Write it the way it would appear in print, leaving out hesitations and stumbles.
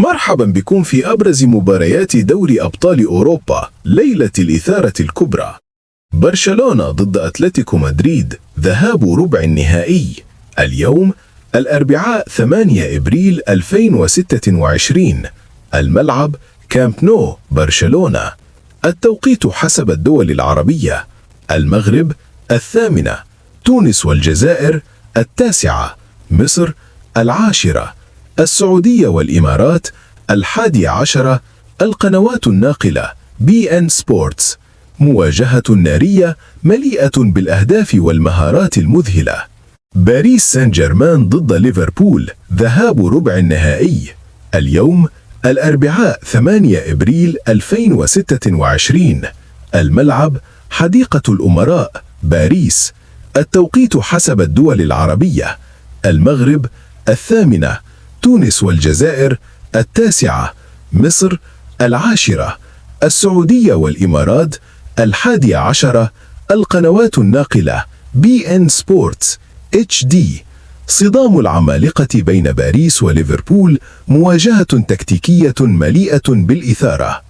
مرحبا بكم في أبرز مباريات دوري أبطال أوروبا ليلة الإثارة الكبرى. برشلونة ضد أتلتيكو مدريد، ذهاب ربع النهائي، اليوم الأربعاء 8 إبريل 2026. الملعب كامب نو، برشلونة. التوقيت حسب الدول العربية: المغرب 8، تونس والجزائر 9، مصر 10، السعودية والإمارات 11. القنوات الناقلة BN Sports. مواجهة نارية مليئة بالأهداف والمهارات المذهلة. باريس سان جيرمان ضد ليفربول، ذهاب ربع النهائي، اليوم الأربعاء 8 إبريل 2026. الملعب حديقة الأمراء، باريس. التوقيت حسب الدول العربية: المغرب 8، تونس والجزائر 9، مصر 10، السعودية والإمارات 11. القنوات الناقلة BN Sports HD. صدام العمالقة بين باريس وليفربول، مواجهة تكتيكية مليئة بالإثارة.